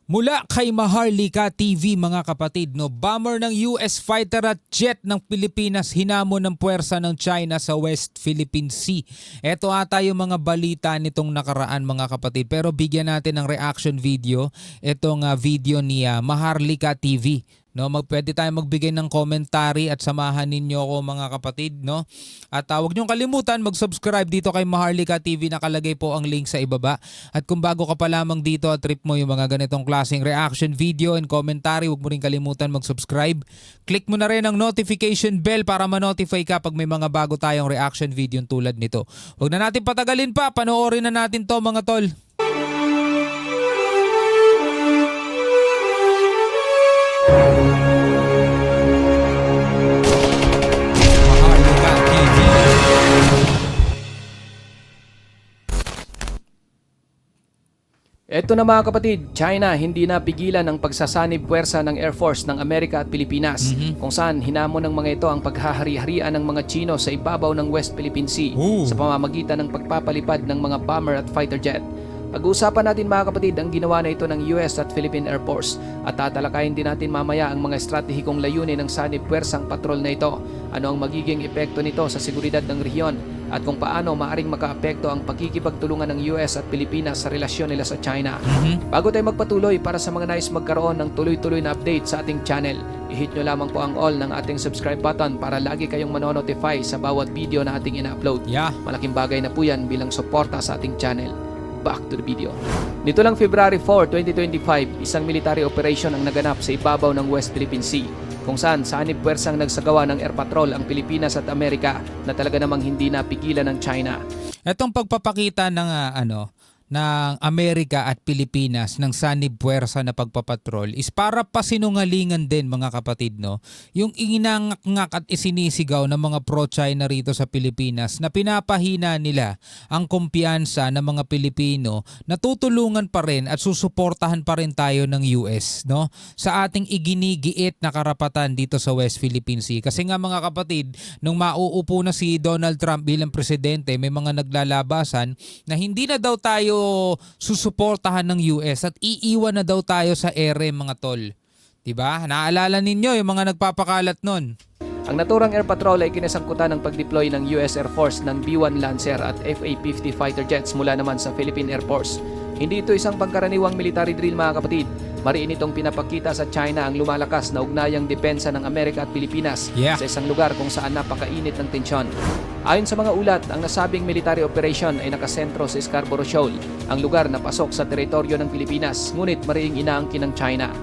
Mula kay Maharlika TV mga kapatid, no, bomber ng US fighter at jet ng Pilipinas hinamon ng puwersa ng China sa West Philippine Sea. Ito ata yung mga balita nitong nakaraan mga kapatid, pero bigyan natin ng reaction video itong video ni Maharlika TV. No, pwede tayong magbigay ng commentary at samahan ninyo ako mga kapatid, no? At huwag niyo kalimutan mag-subscribe dito kay Maharlika TV, nakalagay po ang link sa ibaba. At kung bago ka pa lamang dito at trip mo yung mga ganitong klaseng reaction video and commentary, huwag mo rin kalimutan mag-subscribe. Click mo na rin ang notification bell para ma-notify ka pag may mga bago tayong reaction video tulad nito. Huwag na natin patagalin pa, panoorin na natin to mga tol. Maharlika TV. Ito na mga kapatid, China hindi na pigilan ang pagsasanib puwersa ng Air Force ng Amerika at Pilipinas, kung saan hinamon ng mga ito ang paghahari-harian ng mga Chino sa ibabaw ng West Philippine Sea sa pamamagitan ng pagpapalipad ng mga bomber at fighter jet. Pag-uusapan natin mga kapatid ang ginawa na ito ng US at Philippine Air Force at tatalakayin din natin mamaya ang mga estratehikong layunin ng sanib puwersang patrol na ito, ano ang magiging epekto nito sa seguridad ng rehiyon at kung paano maaring makaapekto ang pakikipagtulungan ng US at Pilipinas sa relasyon nila sa China. Bago tayo magpatuloy, para sa mga nais magkaroon ng tuloy-tuloy na update sa ating channel, i-hit nyo lamang po ang all ng ating subscribe button para lagi kayong manonotify sa bawat video na ating ina-upload. Malaking bagay na po yan bilang suporta sa ating channel. Back to the video. Nito lang February 4, 2025, isang military operation ang naganap sa ibabaw ng West Philippine Sea, kung saan sanib puwersang nagsagawa ng air patrol ang Pilipinas at Amerika na talaga namang hindi napigilan ng China. Itong pagpapakita ng ng Amerika at Pilipinas ng sanib puwersa na pagpapatrol is para pasinungalingan din mga kapatid, no? Yung inangak at isinisigaw ng mga pro-China rito sa Pilipinas na pinapahina nila ang kumpiyansa ng mga Pilipino na tutulungan pa rin at susuportahan pa rin tayo ng US, no? Sa ating iginigiit na karapatan dito sa West Philippine Sea. Kasi nga mga kapatid, nung mauupo na si Donald Trump bilang presidente, may mga naglalabasan na hindi na daw tayo susuportahan ng US at iiwan na daw tayo sa ere mga tol. Diba? Naalala ninyo yung mga nagpapakalat nun. Ang naturang air patrol ay kinasangkutan ng pag-deploy ng US Air Force ng B-1 Lancer at FA-50 fighter jets mula naman sa Philippine Air Force. Hindi ito isang pangkaraniwang military drill mga kapatid. Mariin itong pinapakita sa China ang lumalakas na ugnayang depensa ng Amerika at Pilipinas sa isang lugar kung saan napakainit ng tensyon. Ayon sa mga ulat, ang nasabing military operation ay nakasentro sa Scarborough Shoal, ang lugar na pasok sa teritoryo ng Pilipinas, ngunit mariing inaangkin ng China.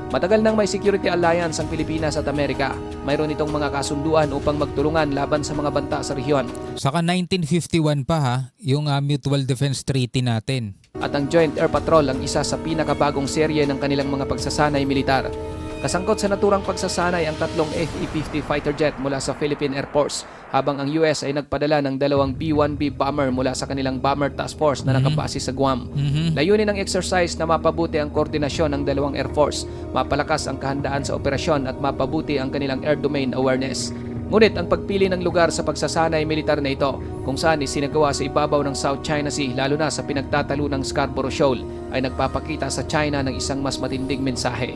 Matagal nang may security alliance ang Pilipinas at Amerika. Mayroon itong mga kasunduan upang magtulungan laban sa mga banta sa rehiyon. Saka 1951 pa yung Mutual Defense Treaty natin. At ang Joint Air Patrol ang isa sa pinakabagong serye ng kanilang mga pagsasanay militar. Kasangkot sa naturang pagsasanay ang tatlong FA-50 fighter jet mula sa Philippine Air Force, habang ang US ay nagpadala ng dalawang B-1B bomber mula sa kanilang Bomber Task Force na nakabase sa Guam. Layunin ng exercise na mapabuti ang koordinasyon ng dalawang Air Force, mapalakas ang kahandaan sa operasyon at mapabuti ang kanilang air domain awareness. Ngunit ang pagpili ng lugar sa pagsasanay militar na ito, kung saan isinagawa sa ibabaw ng South China Sea lalo na sa pinagtatalo ng Scarborough Shoal, ay nagpapakita sa China ng isang mas matinding mensahe.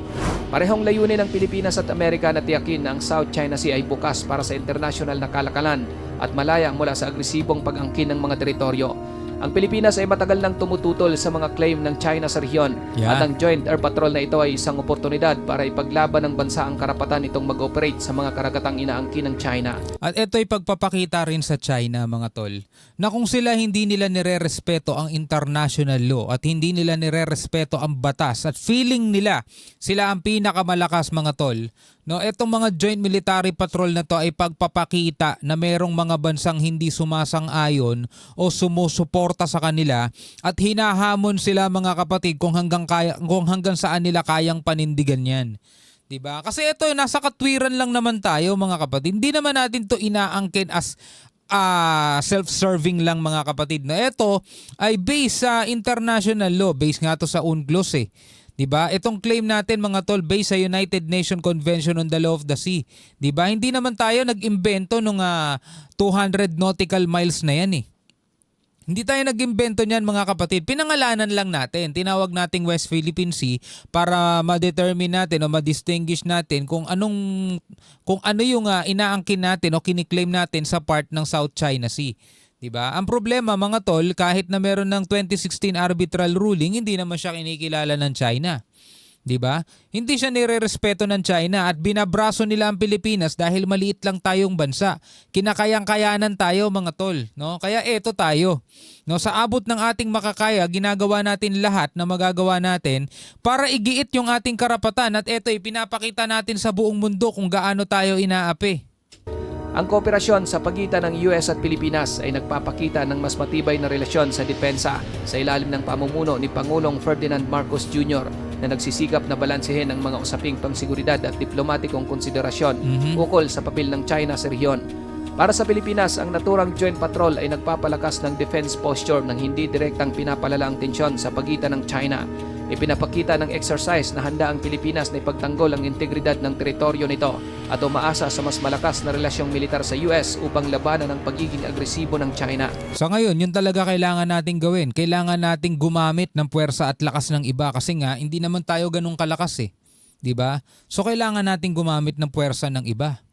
Parehong layunin ng Pilipinas at Amerika na tiyakin na ang South China Sea ay bukas para sa internasyonal na kalakalan at malaya mula sa agresibong pag-angkin ng mga teritoryo. Ang Pilipinas ay matagal nang tumututol sa mga claim ng China sa rehiyon at ang Joint Air Patrol na ito ay isang oportunidad para ipaglaban ng bansa ang karapatan itong mag-operate sa mga karagatang inaangkin ng China. At ito ay pagpapakita rin sa China mga tol na kung sila hindi nila nirerespeto ang international law at hindi nila nirerespeto ang batas at feeling nila sila ang pinakamalakas mga tol, no, etong mga joint military patrol na to ay pagpapakita na merong mga bansang hindi sumasang-ayon o sumusuporta sa kanila at hinahamon sila mga kapatid kung hanggang saan nila kayang panindigan yan. Diba? Kasi ito nasa katwiran lang naman tayo mga kapatid. Hindi naman natin to inaangkin as self-serving lang mga kapatid. Na ito ay based sa international law, based nga to sa UNCLOS eh. 'Di ba? Itong claim natin mga tol based sa United Nations Convention on the Law of the Sea. 'Di ba? Hindi naman tayo nag-imbento nung 200 nautical miles na 'yan eh. Hindi tayo nag-imbento niyan mga kapatid. Pinangalanan lang natin. Tinawag nating West Philippine Sea para ma-determine natin o ma-distinguish natin kung ano yung inaangkin natin o kiniklaim natin sa part ng South China Sea. 'Di ba? Ang problema mga tol, kahit na meron ng 2016 arbitral ruling, hindi naman siya kinikilala ng China. 'Di ba? Hindi siya nirerespeto ng China at binabraso nila ang Pilipinas dahil maliit lang tayong bansa. Kinakayang-kayanan tayo mga tol, no? Kaya eto tayo. No, sa abot ng ating makakaya, ginagawa natin lahat na magagawa natin para igiit yung ating karapatan at eto'y pinapakita natin sa buong mundo kung gaano tayo inaapi. Ang kooperasyon sa pagitan ng US at Pilipinas ay nagpapakita ng mas matibay na relasyon sa depensa sa ilalim ng pamumuno ni Pangulong Ferdinand Marcos Jr. na nagsisikap na balansehin ang mga usaping pangseguridad at diplomatikong konsiderasyon ukol sa papel ng China sa rehiyon. Para sa Pilipinas, ang naturang joint patrol ay nagpapalakas ng defense posture ng hindi direktang pinapalala ang tensyon sa pagitan ng China. Ipinapakita ng exercise na handa ang Pilipinas na ipagtanggol ang integridad ng teritoryo nito at umaasa sa mas malakas na relasyong militar sa US upang labanan ang pagiging agresibo ng China. Sa ngayon, yun talaga kailangan nating gawin. Kailangan nating gumamit ng puwersa at lakas ng iba kasi nga hindi naman tayo ganun kalakas eh. 'Di ba? So kailangan nating gumamit ng puwersa ng iba.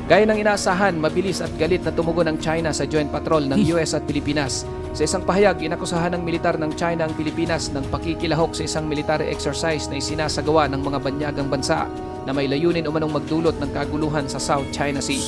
Gaya ng inaasahan, mabilis at galit na tumugon ang China sa joint patrol ng US at Pilipinas. Sa isang pahayag, inakusahan ng militar ng China ang Pilipinas ng pakikilahok sa isang military exercise na isinasagawa ng mga banyagang bansa na may layunin umanong magdulot ng kaguluhan sa South China Sea.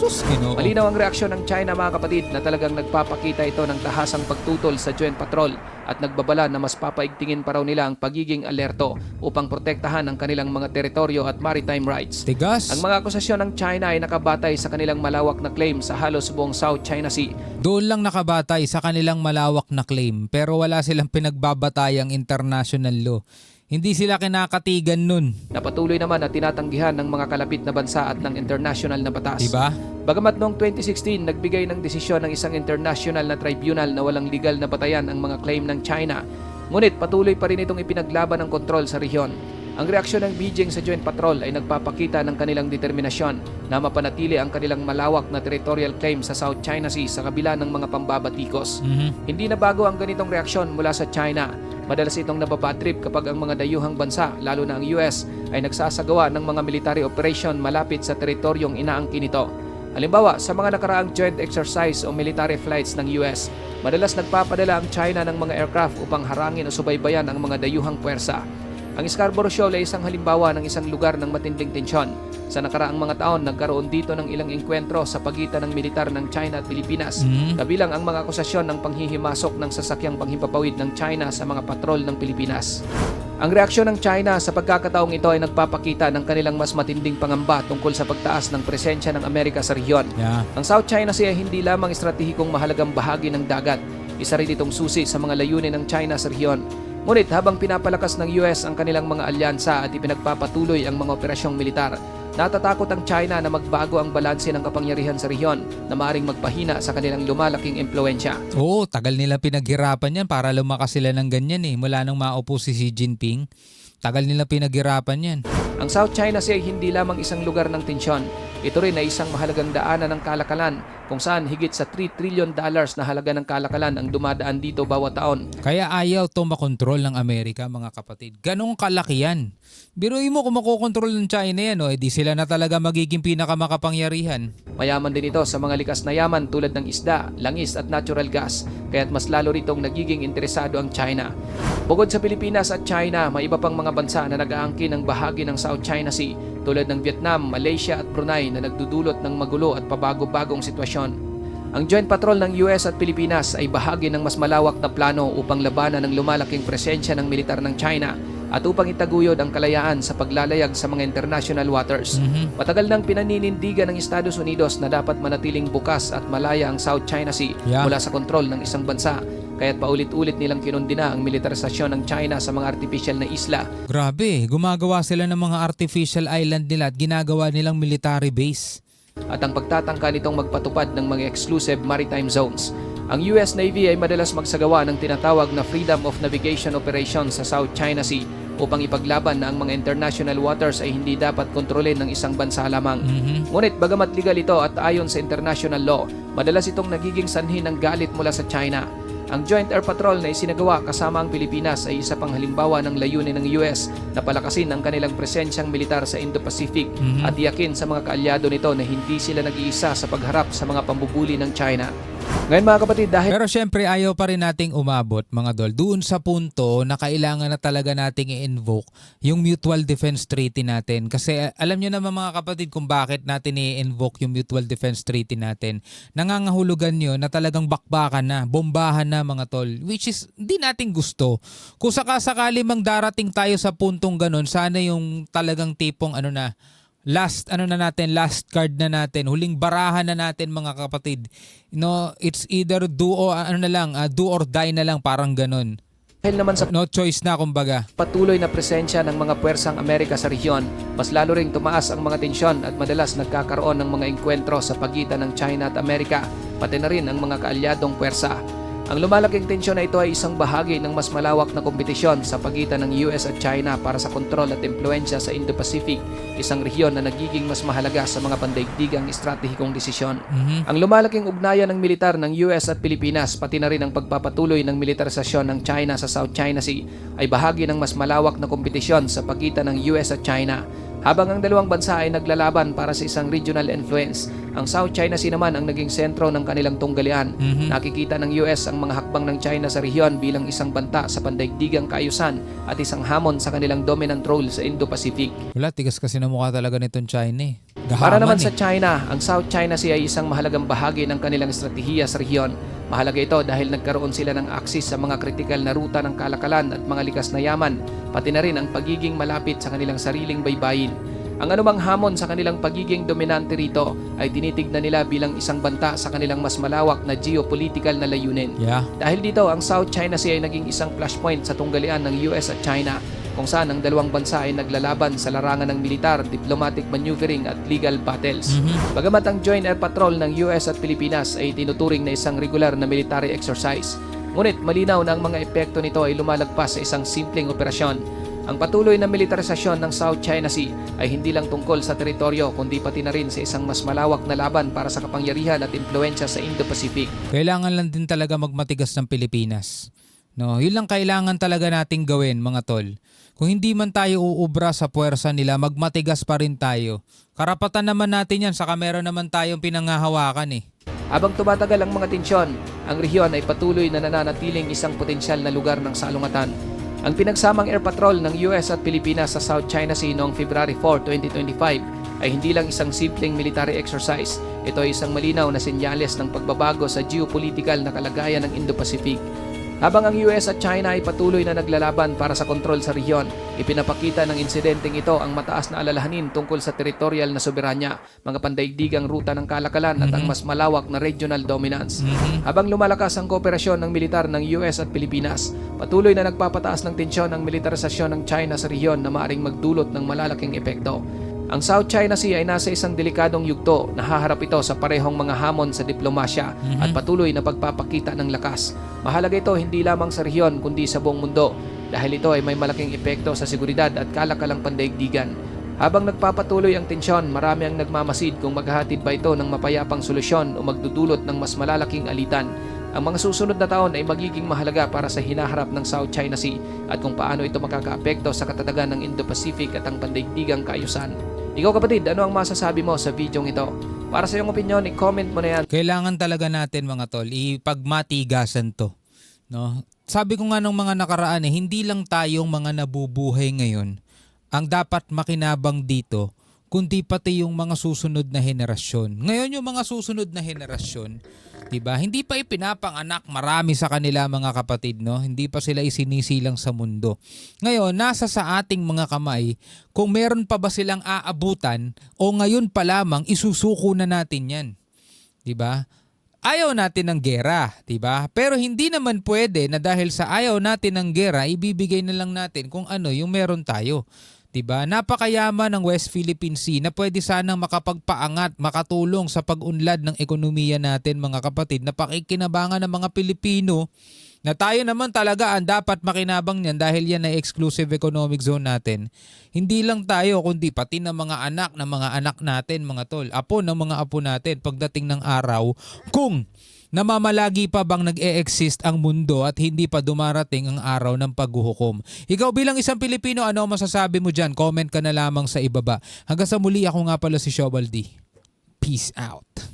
Malinaw ang reaksyon ng China mga kapatid na talagang nagpapakita ito ng tahasang pagtutol sa joint patrol at nagbabala na mas papaigtingin pa raw nila ang pagiging alerto upang protektahan ang kanilang mga teritoryo at maritime rights. Tigas. Ang mga akusasyon ng China ay nakabatay sa kanilang malawak na claim sa halos buong South China Sea. Doon lang nakabatay sa kanilang malawak na claim pero wala silang pinagbabatayang international law. Hindi sila kinakatigan nun. Napatuloy naman na tinatanggihan ng mga kalapit na bansa at ng international na batas. Diba? Bagamat noong 2016, nagbigay ng desisyon ng isang international na tribunal na walang legal na batayan ang mga claim ng China. Ngunit patuloy pa rin itong ipinaglaban ng kontrol sa rehiyon. Ang reaksyon ng Beijing sa joint patrol ay nagpapakita ng kanilang determinasyon na mapanatili ang kanilang malawak na territorial claim sa South China Sea sa kabila ng mga pambabatikos. Hindi na bago ang ganitong reaksyon mula sa China. Madalas itong nababatrip kapag ang mga dayuhang bansa, lalo na ang US, ay nagsasagawa ng mga military operation malapit sa teritoryong inaangkin nito. Halimbawa, sa mga nakaraang joint exercise o military flights ng US, madalas nagpapadala ang China ng mga aircraft upang harangin o subaybayan ang mga dayuhang puwersa. Ang Scarborough Shoal ay isang halimbawa ng isang lugar ng matinding tensyon. Sa nakaraang mga taon, nagkaroon dito ng ilang engkwentro sa pagitan ng militar ng China at Pilipinas, kabilang ang mga akusasyon ng panghihimasok ng sasakyang panghimpapawid ng China sa mga patrol ng Pilipinas. Ang reaksyon ng China sa pagkakataong ito ay nagpapakita ng kanilang mas matinding pangamba tungkol sa pagtaas ng presensya ng Amerika sa rehiyon. Ang South China Sea ay hindi lamang estratehikong mahalagang bahagi ng dagat. Isa rin itong susi sa mga layunin ng China sa rehiyon. Ngunit habang pinapalakas ng US ang kanilang mga alyansa at ipinagpapatuloy ang mga operasyong militar, natatakot ang China na magbago ang balanse ng kapangyarihan sa rehiyon na maaaring magpahina sa kanilang lumalaking impluensya. Oo, tagal nila pinaghirapan yan para lumakas sila ng ganyan eh. Mula nang maupo si Xi Jinping, tagal nila pinaghirapan yan. Ang South China Sea ay hindi lamang isang lugar ng tensyon. Ito rin ay isang mahalagang daanan ng kalakalan kung saan higit sa $3 trillion na halaga ng kalakalan ang dumadaan dito bawat taon. Kaya ayaw to makontrol ng Amerika mga kapatid. Ganong kalaki yan. Biruin mo kung makokontrol ng China yan, edi sila na talaga magiging pinakamakapangyarihan. Mayaman din ito sa mga likas na yaman tulad ng isda, langis at natural gas, kaya't mas lalo ritong nagiging interesado ang China. Bukod sa Pilipinas at China, may iba pang mga bansa na nag-aangkin ng bahagi ng South China Sea tulad ng Vietnam, Malaysia at Brunei na nagdudulot ng magulo at pabago-bagong sitwasyon. Ang joint patrol ng US at Pilipinas ay bahagi ng mas malawak na plano upang labanan ng lumalaking presensya ng militar ng China at upang itaguyod ang kalayaan sa paglalayag sa mga international waters. Matagal nang pinaninindigan ng Estados Unidos na dapat manatiling bukas at malaya ang South China Sea mula sa kontrol ng isang bansa. Kaya't paulit-ulit nilang kinundina ang militarisasyon ng China sa mga artificial na isla. Grabe, gumagawa sila ng mga artificial island nila at ginagawa nilang military base. At ang pagtatangka nitong magpatupad ng mga exclusive maritime zones. Ang US Navy ay madalas magsagawa ng tinatawag na Freedom of Navigation Operation sa South China Sea upang ipaglaban na ang mga international waters ay hindi dapat kontrolin ng isang bansa lamang. Ngunit bagamat legal ito at ayon sa international law, madalas itong nagiging sanhi ng galit mula sa China. Ang Joint Air Patrol na isinagawa kasama ang Pilipinas ay isa pang halimbawa ng layunin ng US na palakasin ang kanilang presensyang militar sa Indo-Pacific at tiyakin sa mga kaalyado nito na hindi sila nag-iisa sa pagharap sa mga pambubuli ng China. Ngayon mga kapatid, dahil Pero syempre ayaw pa rin nating umabot mga tol doon sa punto na kailangan na talaga nating i-invoke yung Mutual Defense Treaty natin. Kasi alam nyo naman mga kapatid kung bakit natin i-invoke yung Mutual Defense Treaty natin. Nangangahulugan nyo na talagang bakbakan na, bombahan na mga tol, which is hindi natin gusto. Kung sakasakali mang darating tayo sa puntong ganun, sana yung talagang tipong last card na natin, huling barahan na natin mga kapatid. It's either do or die na lang, parang ganun. naman sa No choice na kumbaga. patuloy na presensya ng mga puwersang Amerika sa rehiyon, mas lalo ring tumaas ang mga tensyon at madalas nagkakaroon ng mga engkwentro sa pagitan ng China at Amerika, pati na rin ang mga kaalyadong puwersa. Ang lumalaking tensyon na ito ay isang bahagi ng mas malawak na kompetisyon sa pagitan ng US at China para sa kontrol at impluensya sa Indo-Pacific, isang rehiyon na nagiging mas mahalaga sa mga pandaigdigang estratehikong desisyon. Ang lumalaking ugnayan ng militar ng US at Pilipinas, pati na rin ang pagpapatuloy ng militarisasyon ng China sa South China Sea ay bahagi ng mas malawak na kompetisyon sa pagitan ng US at China. Habang ang dalawang bansa ay naglalaban para sa isang regional influence, ang South China Sea naman ang naging sentro ng kanilang tunggalian. Nakikita ng US ang mga hakbang ng China sa rehiyon bilang isang banta sa pandaigdigang kaayusan at isang hamon sa kanilang dominant role sa Indo-Pacific. Wala, tigas kasi na mukha talaga nitong China eh. Para naman Gahaman sa China, ang South China Sea ay isang mahalagang bahagi ng kanilang estratehiya sa rehiyon. Mahalaga ito dahil nagkaroon sila ng akses sa mga kritikal na ruta ng kalakalan at mga likas na yaman, pati na rin ang pagiging malapit sa kanilang sariling baybayin. Ang anumang hamon sa kanilang pagiging dominante rito ay tinitignan nila bilang isang banta sa kanilang mas malawak na geopolitical na layunin. Yeah. Dahil dito, ang South China Sea ay naging isang flashpoint sa tunggalian ng US at China, kung saan ang dalawang bansa ay naglalaban sa larangan ng militar, diplomatic maneuvering at legal battles. Bagamat ang Joint Air Patrol ng US at Pilipinas ay tinuturing na isang regular na military exercise, ngunit malinaw na ang mga epekto nito ay lumalagpas sa isang simpleng operasyon. Ang patuloy na militarisasyon ng South China Sea ay hindi lang tungkol sa teritoryo kundi pati na rin sa isang mas malawak na laban para sa kapangyarihan at impluensya sa Indo-Pacific. Kailangan lang din talaga magmatigas ng Pilipinas. No, yun lang kailangan talaga nating gawin mga tol. Kung hindi man tayo uubra sa puwersa nila, magmatigas pa rin tayo. Karapatan naman natin yan, saka meron naman tayong pinanghahawakan eh. Habang tumatagal ang mga tensyon, ang rehiyon ay patuloy na nananatiling isang potensyal na lugar ng salungatan. Ang pinagsamang air patrol ng US at Pilipinas sa South China Sea noong February 4, 2025 ay hindi lang isang simpleng military exercise. Ito ay isang malinaw na senyales ng pagbabago sa geopolitical na kalagayan ng Indo-Pacific. Habang ang US at China ay patuloy na naglalaban para sa kontrol sa rehiyon, ipinapakita ng insidenteng ito ang mataas na alalahanin tungkol sa teritorial na soberanya, mga pandaigdigang ruta ng kalakalan at ang mas malawak na regional dominance. Habang lumalakas ang kooperasyon ng militar ng US at Pilipinas, patuloy na nagpapataas ng tensyon ang militarisasyon ng China sa rehiyon na maaaring magdulot ng malalaking epekto. Ang South China Sea ay nasa isang delikadong yugto. Nahaharap ito sa parehong mga hamon sa diplomasya at patuloy na pagpapakita ng lakas. Mahalaga ito hindi lamang sa rehiyon kundi sa buong mundo dahil ito ay may malaking epekto sa seguridad at kalakalang pandaigdigan. Habang nagpapatuloy ang tensyon, marami ang nagmamasid kung maghahatid ba ito ng mapayapang solusyon o magdudulot ng mas malalaking alitan. Ang mga susunod na taon ay magiging mahalaga para sa hinaharap ng South China Sea at kung paano ito makakaapekto sa katatagan ng Indo-Pacific at ang pandaigdigang kaayusan. Ikaw kapatid, ano ang masasabi mo sa videong ito? Para sa iyong opinion, i-comment mo na yan. Kailangan talaga natin mga tol, ipagmatigasan to. No? Sabi ko nga nung mga nakaraan hindi lang tayong mga nabubuhay ngayon ang dapat makinabang dito, kundi pati yung mga susunod na henerasyon. Ngayon yung mga susunod na henerasyon, diba? Hindi pa ipinapanganak marami sa kanila mga kapatid, no? Hindi pa sila isinisilang sa mundo. Ngayon, nasa sa ating mga kamay kung meron pa ba silang aabutan o ngayon pa lamang isusuko na natin yan. Diba? Ayaw natin ng gera, diba? Pero hindi naman pwede na dahil sa ayaw natin ng gera, ibibigay na lang natin kung ano yung meron tayo. Diba? Napakayaman ng West Philippine Sea na pwede sanang makapagpaangat, makatulong sa pag-unlad ng ekonomiya natin mga kapatid na pakikinabangan ng mga Pilipino na tayo naman talaga ang dapat makinabang niyan dahil yan ay exclusive economic zone natin. Hindi lang tayo kundi pati ng mga anak natin mga tol, apo ng mga apo natin pagdating ng araw kung Namamalagi pa bang nag-e-exist ang mundo at hindi pa dumarating ang araw ng paghuhukom? Ikaw bilang isang Pilipino, ano ang masasabi mo dyan? Comment ka na lamang sa ibaba. Hanggang sa muli, ako nga pala si Showal D. Peace out.